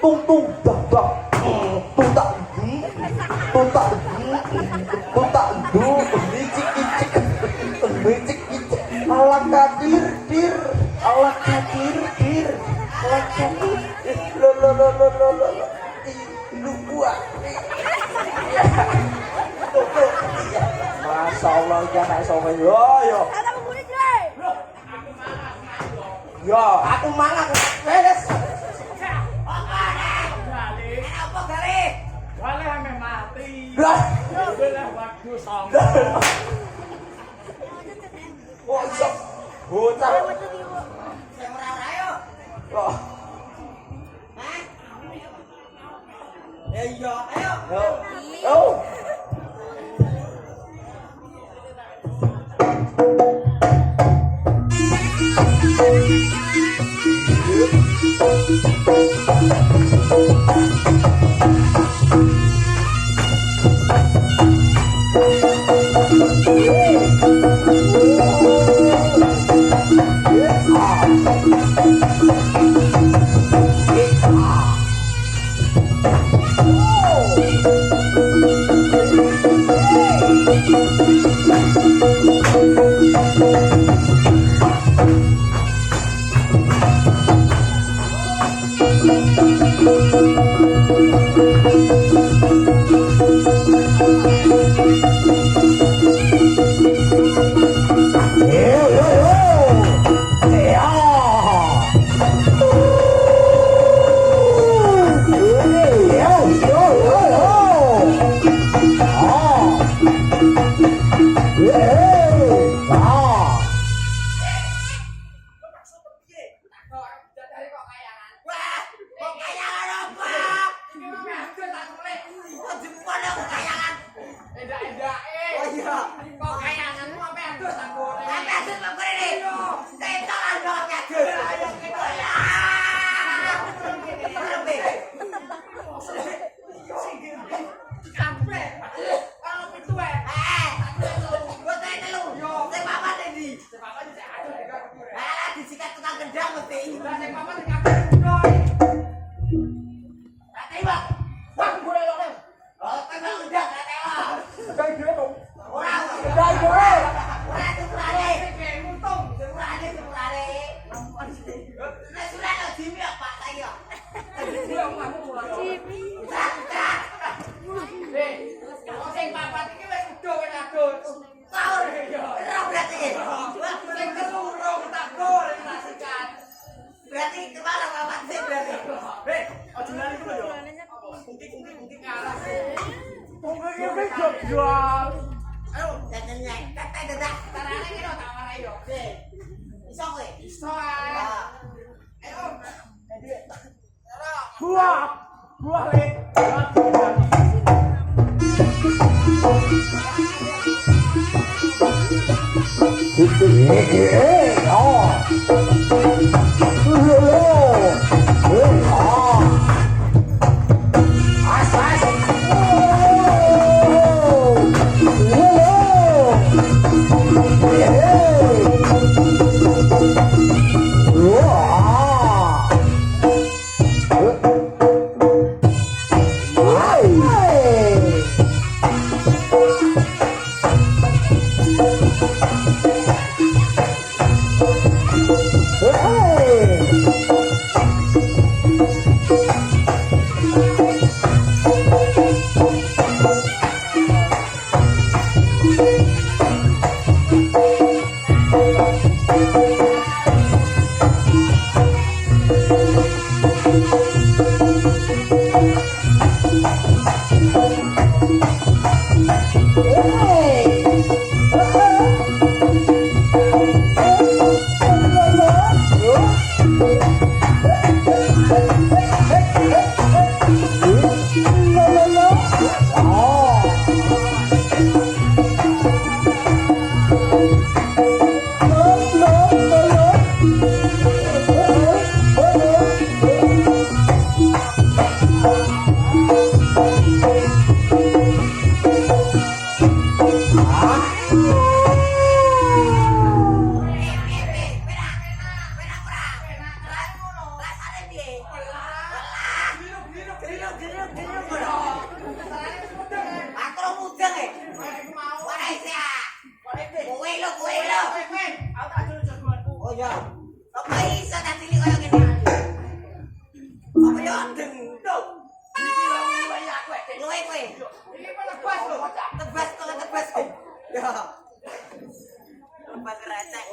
tung tung dak dak tung tak tung tak tung tak du licik licik licik licik ala kadir dir ala kadir dir ala kadir lo lu buat Masya Allah ya nak sopo yo yo yo aku mangan wes apa kali boleh ame mati boleh waktu song oh sok bocah sing ora yo oh iya ayo yo Ayo. Aku tak dulu jagoanku. Oh ya. Apa iso tak cilik koyo ngene? Apa yo dendong. Iki lho luwe aku. Luwe kowe. Iki penebas lho. Tebas kok tebas. Ya. Tebas receh.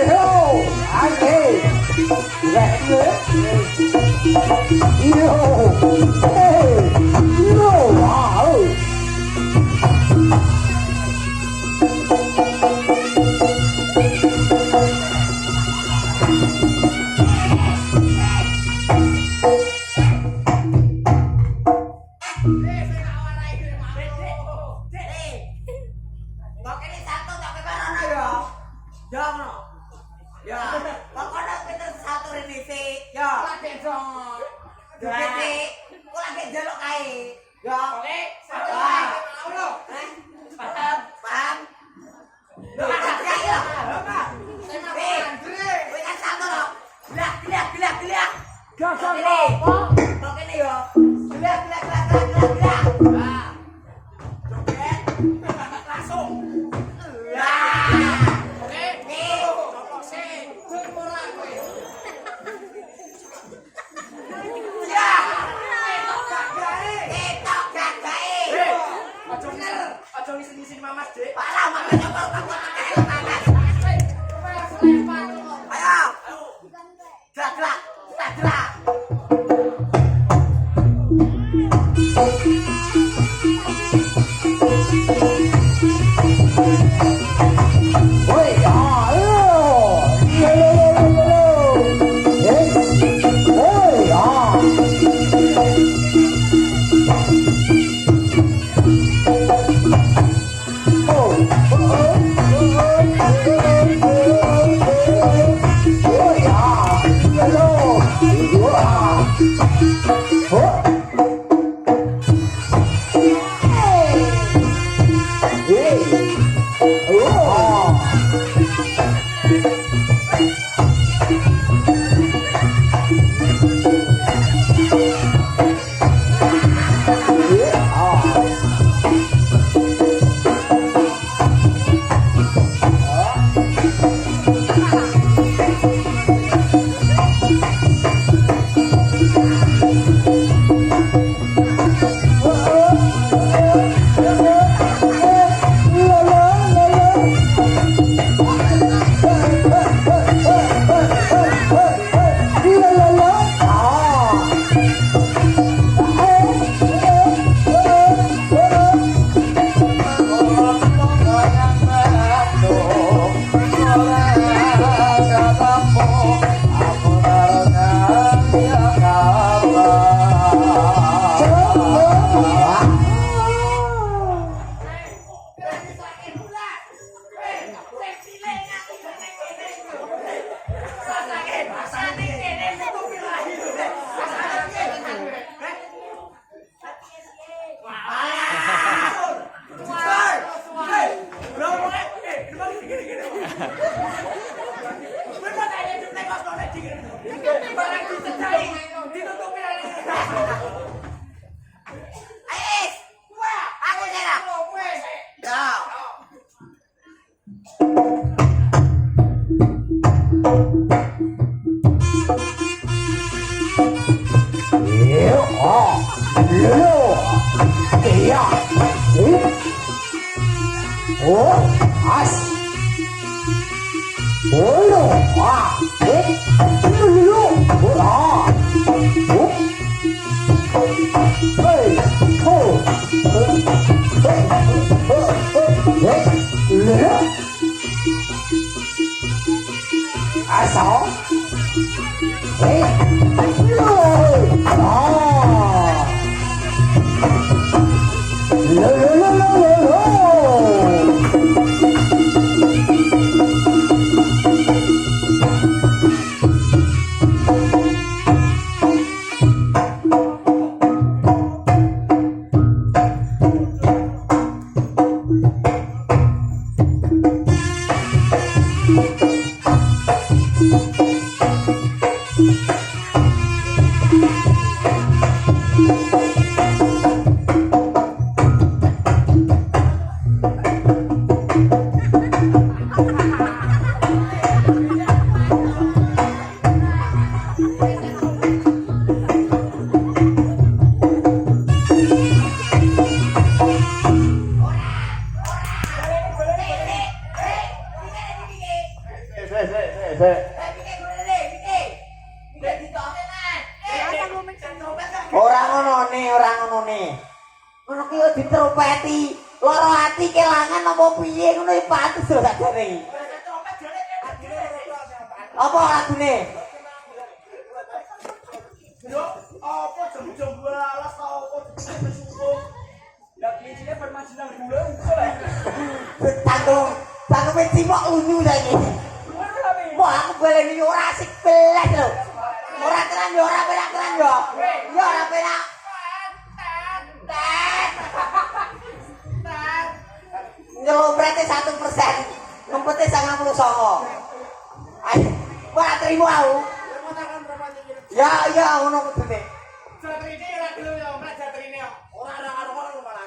Yo, ane. Yo, hey, yo, wow. Kok ini satu tak kebarono ya? Jangan. Ya, pokoknya kita satu ini sih. Ya. Lagi dong. Jadi, aku lagi jaluk kae. Ya. Oke, satu Ah. lagi mau lo. Paham? Paham? Lo ada kae. Saya mau Andre. Kowe kan satu loh. Gelak. Gagal Ini. apa? Kok ini yo. Gelak. Nah. Joget. Langsung. Lah. Oke. Nih. Copok sih. Ora kowe. Ya. Gagae. Ketok gagae. Aja ngisin-ngisin Mamas, Dik. Parah makanya mau kamu pakai. Ayo. Gerak. Woi, ayo. Hey, woi, Ora ngono ne. Ngono ki yo ditropeti. Loro ati kelangan apa piye ngono iki pantes lho sakjane. Apa lagune? Yo, apa jam-jam balas tau apa disuruh. Lah kiye permajinan gula Tanggung cimok unyu lagi. Wah, aku baleni ora asik belas lho. Ora tenan yo, ora penak tenan yo. Yo ora penak. Ngelomprete 1%. Ngempete 99. Ayo, ora trimo aku. Ya, ngono kudune. Jatrine ora gelem yo, ora jatrine yo. Ora karo malah.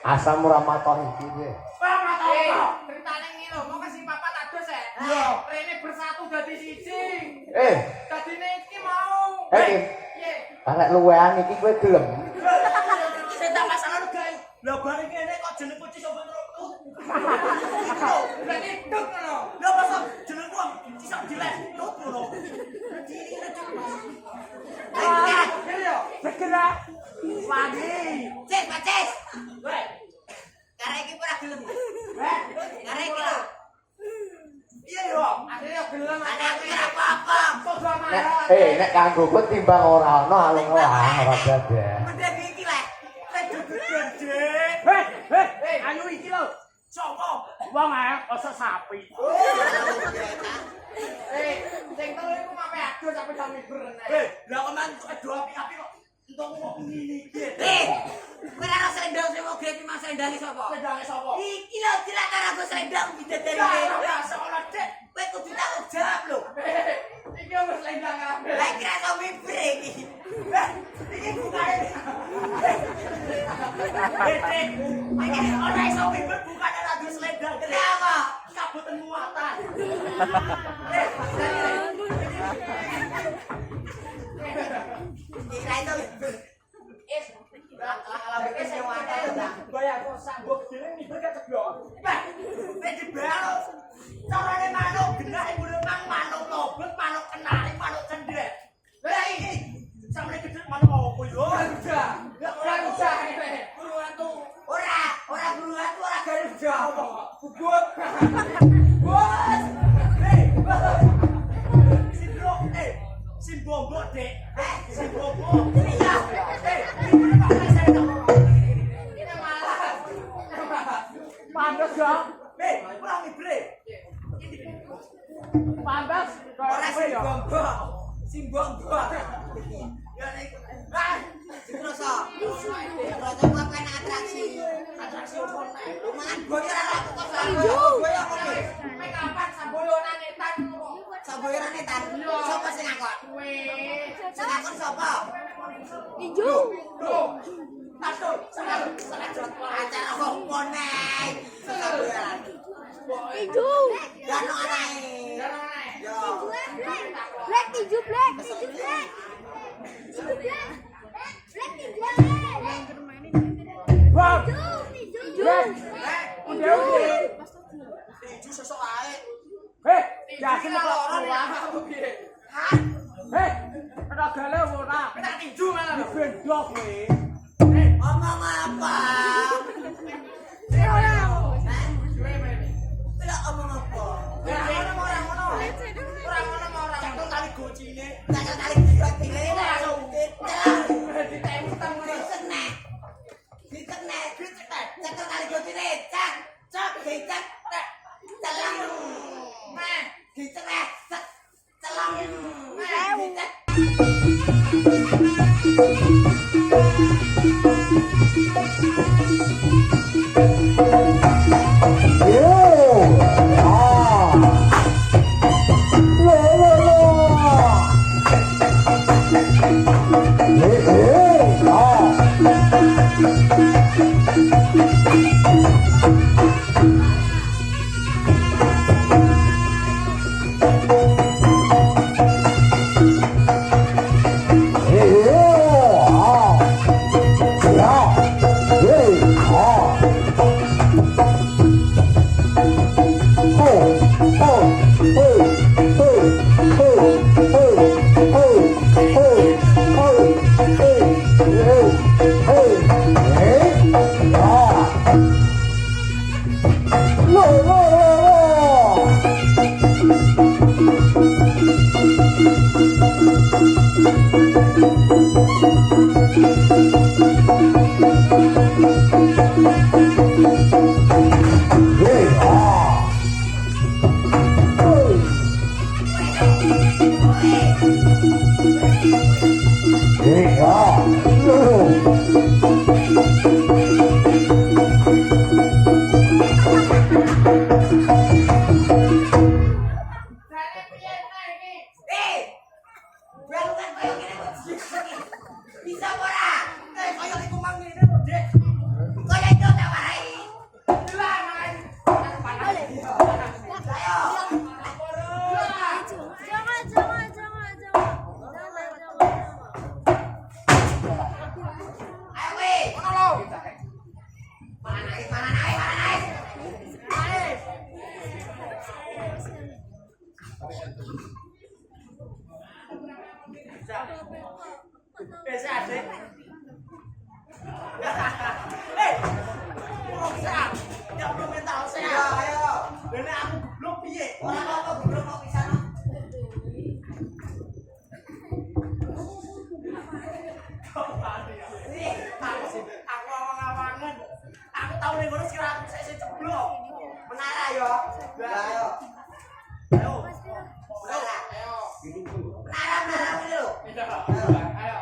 Asam ora matoh iki piye? Pak matoh. Ceritane ngene lho, mau kasih papat adus e. Rene bersatu dadi siji. Dadine iki mau. Piye? Arek luwehan iki kowe gelem. Sing tak masalah gawe. Lah bareng kene kok jeneng kuci sapa terus. Berarti tuk ngono. Lah masa jeneng wong iso dilek tuk ngono. Segera lagi. Paces. Weh, Karek iki ora gelem. weh. Karek iki lho. Iya yo, akhirnya gelem Ada apa-apa. Padha Nek marah. nek kanggo kowe timbang ora ono alung ora dadi. Mendhe iki lek. Hei, ayo iki lho. Sopo? Wong ae oso sapi. Sing telu iku mape ado sampe jam libur. Lah keman ado api-api kok entuk wong ngene iki. Kowe ora selendang sing mau grek mas selendange sapa? Sedange sapa? Iki lho dilakar aku selendang bidadari. Ya sekolah dek. Kowe kudu tanggung jawab lho. Iki wis lendang kabeh. Lah kira kok mimpi iki. Iki bukane. Iki ora iso mimpi bukane radio selendang. Kenapa? Kabutan muatan. Kira itu Bayar kok sambok dhewe mimpi keceblok. Wis dibalok. Carane manuk genah iku mang manuk lobet, manuk kenari, manuk cendhek. Lah iki sampe gede manuk opo yo? Garuda. Garuda iki. Buruan tuh. Ora buruan ora garuda. Bubut. Bos. Si bombo dek. Si bombo. Iya. Ini pakai saya dong. Ini malah. Pandas dong. Pulang ibre. Pandas. Ora sing bombo. Sing bombo. Ya nek. Dikroso. Dikroso kok kan atraksi. Atraksi opo nek? Lumayan boyo ora aku kok. Boyo apa nek? Mek kapan samboyonan etan kok. Samboyone tan. Sopo sing ngakon? Kowe. Sing ngakon sapa? Ijo. Loh. Tato. Acara opo nek? Samboyan. Ijo. Ya no anae. Yo. Black ijo black. Ijo black. Ijo black. Black ijo. Bang. Ijo. Udah. Ijo sesuk ae. Yasin kok ora aku piye? Hah? Ora gale ora. Tak tinju malah. Bendok kowe. Omong apa? Ora. Tidak omong apa? Ora ngono. Cangkel kali gocine. Jangan kali gila-gila langsung Ditemu temu. dikenek. Dikenek. Cekal kali gotine. Cak. Cak. Dicek. Celang. Dicek. Celang. Dicek. Bisa ora? Kaya iku mang ngene lho, Dek. Kaya itu tak warai. Lah, malah. Ayo. Saya adik. Ngomong saya. Ya belum mental saya. Ya, ayo. Dene aku goblok piye? Ora apa-apa goblok kok pisan. Aku awang-awangan. Aku tau ning ngono sira aku sik ceblok. Menara yo. Ya ayo. Ayo. Menara. Ayo. Menara ini lho. Ayo. Ayo.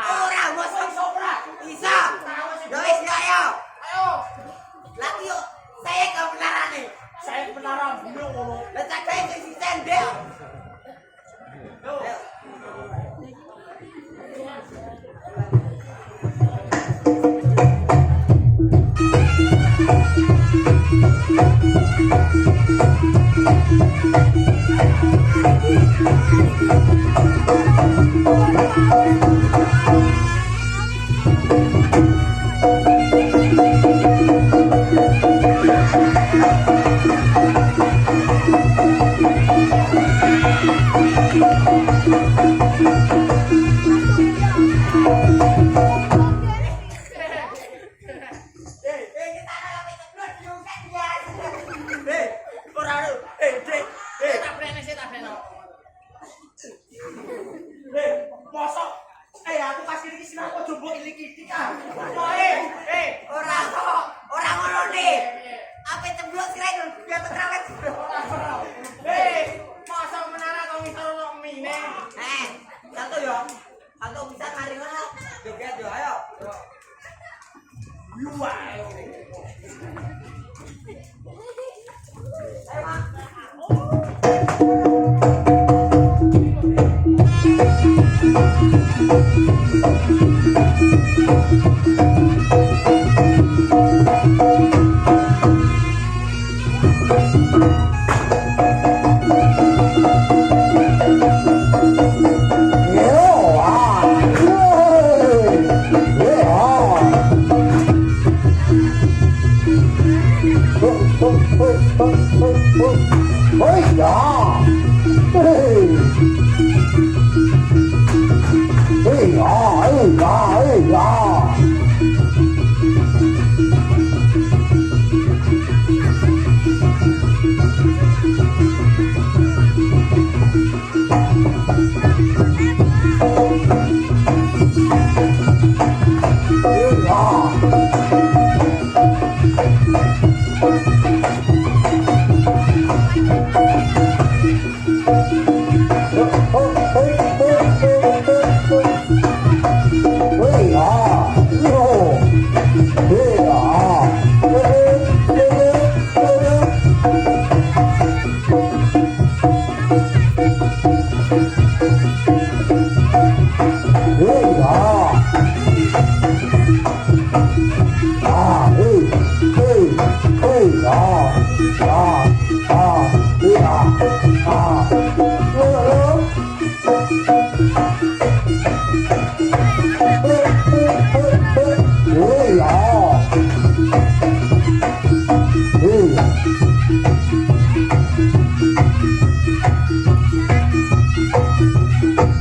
Ora bosok sopra. Bisa. Ya wis ya ayo. Ayo. Lagi yuk. Saya ke menara nih. Saya menara bune ngono. Lah cakae sing tendel. Ayo. Aku kasih iki sinau kok jombo iki ah. Ora kok. Ora ngono nih. Apa ceblok sira biar terawet. Masa menara kok ngisor ono mine. Satu yo. Satu bisa mari ngono. Joget yo ayo. Yuwa. Ayo, Mak. Ah,